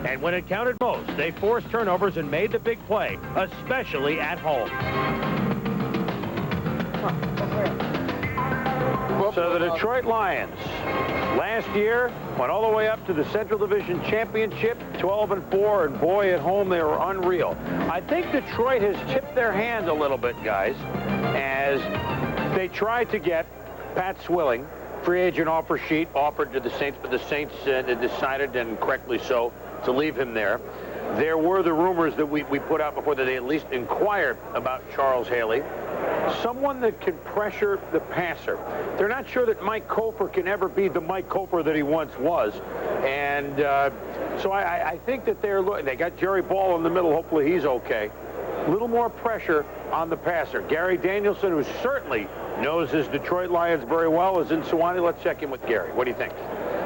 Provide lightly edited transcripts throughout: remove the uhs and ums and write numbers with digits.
And when it counted most, they forced turnovers and made the big play, especially at home. So the Detroit Lions, last year, went all the way up to the Central Division Championship, 12-4, and boy, at home they were unreal. I think Detroit has tipped their hand a little bit, guys, as they tried to get Pat Swilling, free agent offer sheet, offered to the Saints, but the Saints decided, and correctly so, to leave him there. There were the rumors that we put out before that they at least inquired about Charles Haley. Someone that can pressure the passer. They're not sure that Mike Kofer can ever be the Mike Kofer that he once was. And so I think that they got Jerry Ball in the middle. Hopefully he's okay. A little more pressure on the passer. Gary Danielson, who certainly knows his Detroit Lions very well, is in Sewanee. Let's check in with Gary. What do you think?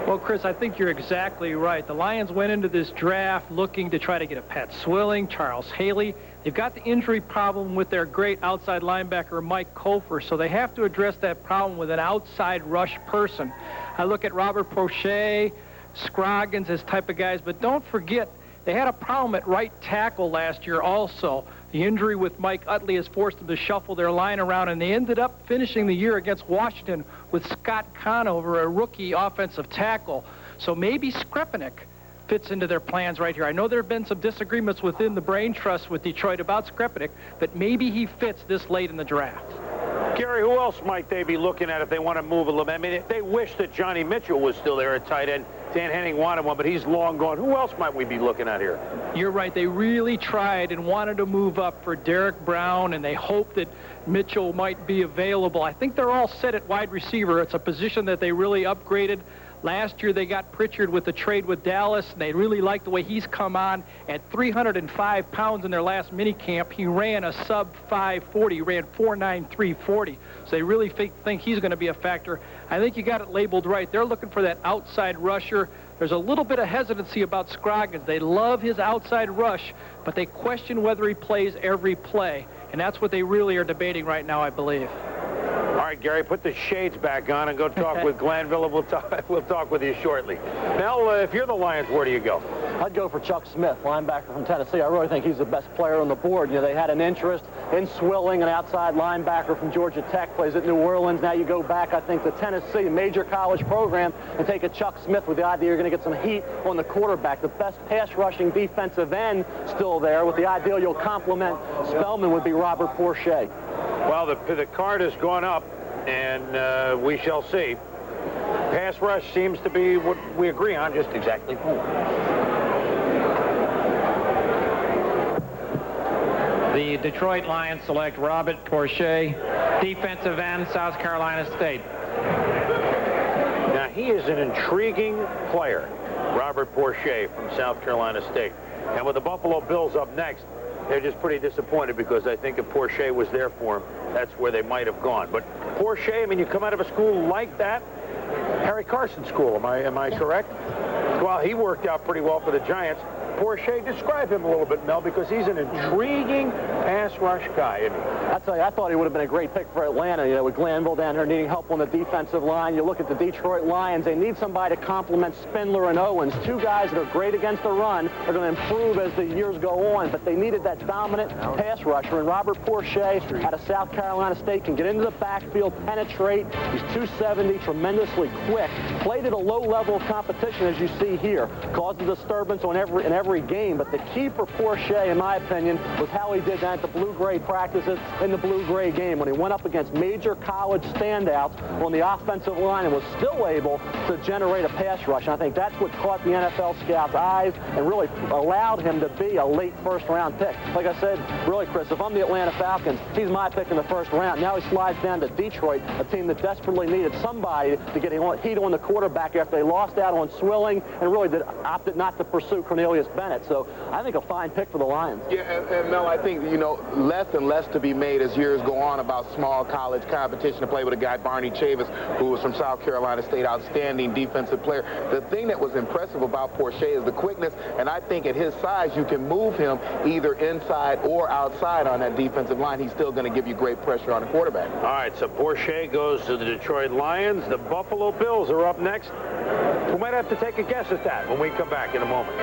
Well, Chris, I think you're exactly right. The Lions went into this draft looking to try to get a Pat Swilling, Charles Haley. They've got the injury problem with their great outside linebacker, Mike Kofer, so they have to address that problem with an outside rush person. I look at Robert Prochet, Scroggins, this type of guys, but don't forget, they had a problem at right tackle last year also. The injury with Mike Utley has forced them to shuffle their line around, and they ended up finishing the year against Washington with Scott Conover, a rookie offensive tackle. So maybe Skripnik fits into their plans right here. I know there have been some disagreements within the brain trust with Detroit about Skripnik, but maybe he fits this late in the draft. Gary, who else might they be looking at if they want to move a little bit? I mean, if they wish that Johnny Mitchell was still there at tight end. Dan Henning wanted one, but he's long gone. Who else might we be looking at here? You're right. They really tried and wanted to move up for Derek Brown, and they hope that Mitchell might be available. I think they're all set at wide receiver. It's a position that they really upgraded. Last year, they got Pritchard with the trade with Dallas, and they really like the way he's come on. At 305 pounds in their last minicamp, he ran a sub-540. He ran 4.9340. So they really think he's going to be a factor. I think you got it labeled right. They're looking for that outside rusher. There's a little bit of hesitancy about Scroggins. They love his outside rush, but they question whether he plays every play. And that's what they really are debating right now, I believe. All right, Gary, put the shades back on and go talk with Glanville, and we'll talk with you shortly. Mel, if you're the Lions, where do you go? I'd go for Chuck Smith, linebacker from Tennessee. I really think he's the best player on the board. You know, they had an interest in Swilling, an outside linebacker from Georgia Tech, plays at New Orleans. Now you go back, I think, to Tennessee, a major college program, and take a Chuck Smith with the idea you're going to get some heat on the quarterback. The best pass-rushing defensive end still there, with the idea you'll complement Spellman would be Robert Prochet. Well, the card has gone up, and we shall see. Pass rush seems to be what we agree on, just exactly who. The Detroit Lions select Robert Prochet, defensive end, South Carolina State. Now, he is an intriguing player, Robert Prochet from South Carolina State. And with the Buffalo Bills up next, they're just pretty disappointed, because I think if Prochet was there for him, that's where they might have gone. But Prochet, I mean, you come out of a school like that, Harry Carson school, am I correct? Well, he worked out pretty well for the Giants. Prochet, describe him a little bit, Mel, because he's an intriguing pass rush guy, isn't he? I tell you, I thought he would have been a great pick for Atlanta, you know, with Glanville down here needing help on the defensive line. You look at the Detroit Lions, they need somebody to complement Spindler and Owens, two guys that are great against the run, are going to improve as the years go on, but they needed that dominant pass rusher, and Robert Prochet out of South Carolina State can get into the backfield, penetrate. He's 270, tremendously quick, played at a low level of competition, as you see here, caused a disturbance on in every game, but the key for Prochet, in my opinion, was how he did that at the blue-gray practices in the blue-gray game when he went up against major college standouts on the offensive line and was still able to generate a pass rush. And I think that's what caught the NFL scouts' eyes and really allowed him to be a late first-round pick. Like I said, really, Chris, if I'm the Atlanta Falcons, he's my pick in the first round. Now he slides down to Detroit, a team that desperately needed somebody to get heat on the quarterback after they lost out on Swilling and really opted not to pursue Cornelius Bennett. So I think a fine pick for the Lions. Yeah, and Mel, I think, you know, less and less to be made as years go on about small college competition to play with a guy, Barney Chavis, who was from South Carolina State, outstanding defensive player. The thing that was impressive about Prochet is the quickness, and I think at his size, you can move him either inside or outside on that defensive line. He's still going to give you great pressure on the quarterback. All right, so Prochet goes to the Detroit Lions. The Buffalo Bills are up next. We might have to take a guess at that when we come back in a moment.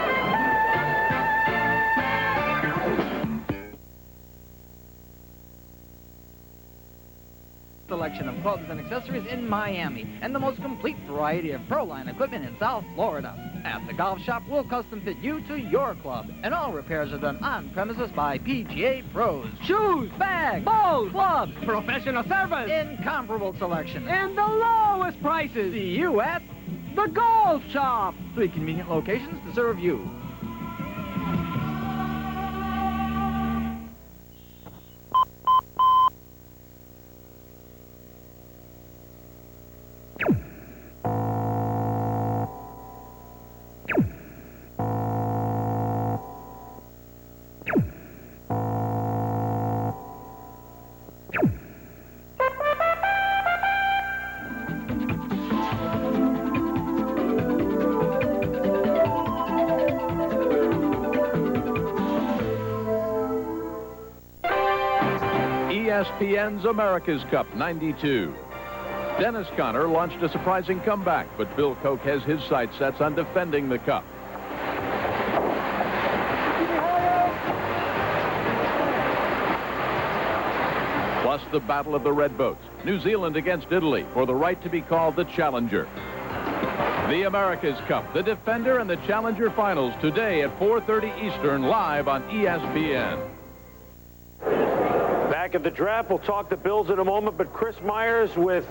selection of clubs and accessories in Miami and the most complete variety of pro line equipment in South Florida. At the golf shop, we'll custom fit you to your club, and all repairs are done on premises by PGA pros. Shoes, bags, balls, clubs, professional service, incomparable selection, and the lowest prices. See you at the golf shop. 3 convenient locations to serve you. ESPN's America's Cup 92. Dennis Conner launched a surprising comeback, but Bill Koch has his sights set on defending the cup. Plus the battle of the red boats. New Zealand against Italy for the right to be called the Challenger. The America's Cup, the Defender and the Challenger finals today at 4:30 Eastern, live on ESPN. Back at the draft, we'll talk the Bills in a moment, but Chris Myers with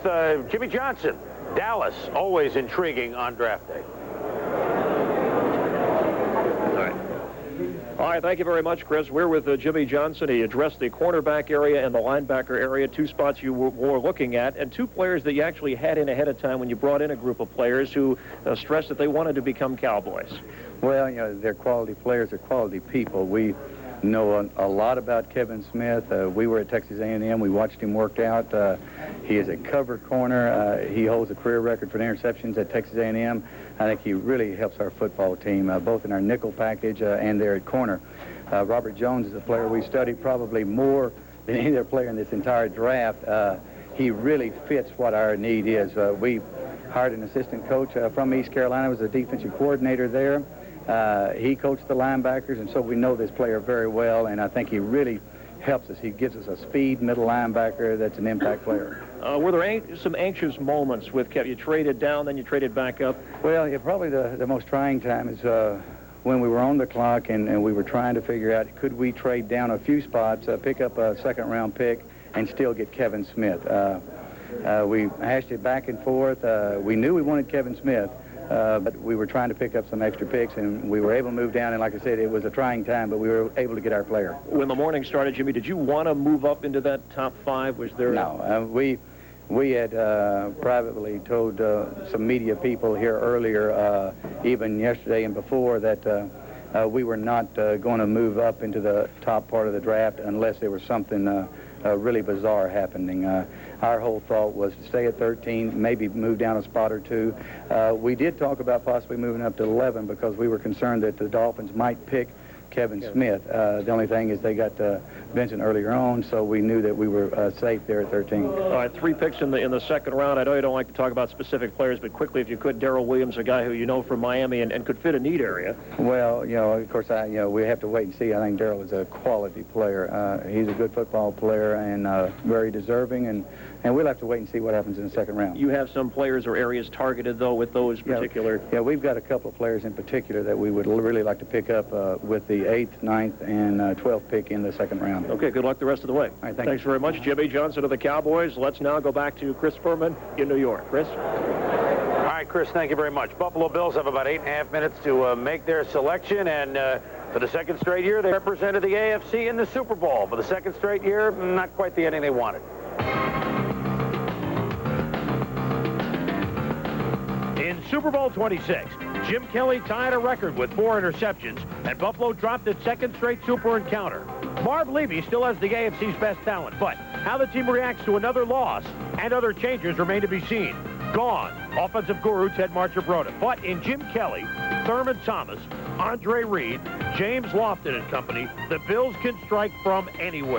Jimmy Johnson. Dallas, always intriguing on draft day. All right, thank you very much, Chris. We're with Jimmy Johnson. He addressed the cornerback area and the linebacker area, 2 spots you were looking at, and 2 players that you actually had in ahead of time when you brought in a group of players who stressed that they wanted to become Cowboys. Well, you know, they're quality players, they're quality people. We know a lot about Kevin Smith. We were at Texas A&M. We watched him work out. He is a cover corner. He holds a career record for interceptions at Texas A&M. I think he really helps our football team, both in our nickel package and there at corner. Robert Jones is a player we studied probably more than any other player in this entire draft. He really fits what our need is. We hired an assistant coach from East Carolina, was a defensive coordinator there. He coached the linebackers, and so we know this player very well, and I think he really helps us. He gives us a speed middle linebacker that's an impact player. Were there some anxious moments with Kevin? You traded down, then you traded back up? Well, yeah, probably the most trying time is when we were on the clock and we were trying to figure out, could we trade down a few spots, pick up a second-round pick, and still get Kevin Smith. We hashed it back and forth. We knew we wanted Kevin Smith, but we were trying to pick up some extra picks, and we were able to move down, and like I said, it was a trying time, but we were able to get our player. When the morning started, Jimmy, did you want to move up into that top 5? Was there... No. We had privately told some media people here earlier, even yesterday and before, that we were not going to move up into the top part of the draft unless there was something really bizarre happening. Our whole thought was to stay at 13, maybe move down a spot or 2. We did talk about possibly moving up to 11 because we were concerned that the Dolphins might pick Kevin Smith. The only thing is they got Vincent earlier on, so we knew that we were safe there at 13. All right, 3 picks in the second round. I know you don't like to talk about specific players, but quickly, if you could, Darrell Williams, a guy who you know from Miami and could fit a need area. Well, you know, of course, we have to wait and see. I think Darrell is a quality player. He's a good football player and very deserving, and we'll have to wait and see what happens in the second round. You have some players or areas targeted, though, with those particular... Yeah, we've got a couple of players in particular that we would really like to pick up with the 8th, 9th, and 12th pick in the second round. Okay, good luck the rest of the way. All right, thanks very much, Jimmy Johnson of the Cowboys. Let's now go back to Chris Furman in New York. Chris? All right, Chris, thank you very much. Buffalo Bills have about 8.5 minutes to make their selection, and for the second straight year, they represented the AFC in the Super Bowl. For the second straight year, not quite the ending they wanted. In Super Bowl 26, Jim Kelly tied a record with 4 interceptions, and Buffalo dropped its second straight Super encounter. Marv Levy still has the AFC's best talent, but how the team reacts to another loss and other changes remain to be seen. Gone, offensive guru Ted Marchibroda. But in Jim Kelly, Thurman Thomas, Andre Reed, James Lofton and company, the Bills can strike from anywhere.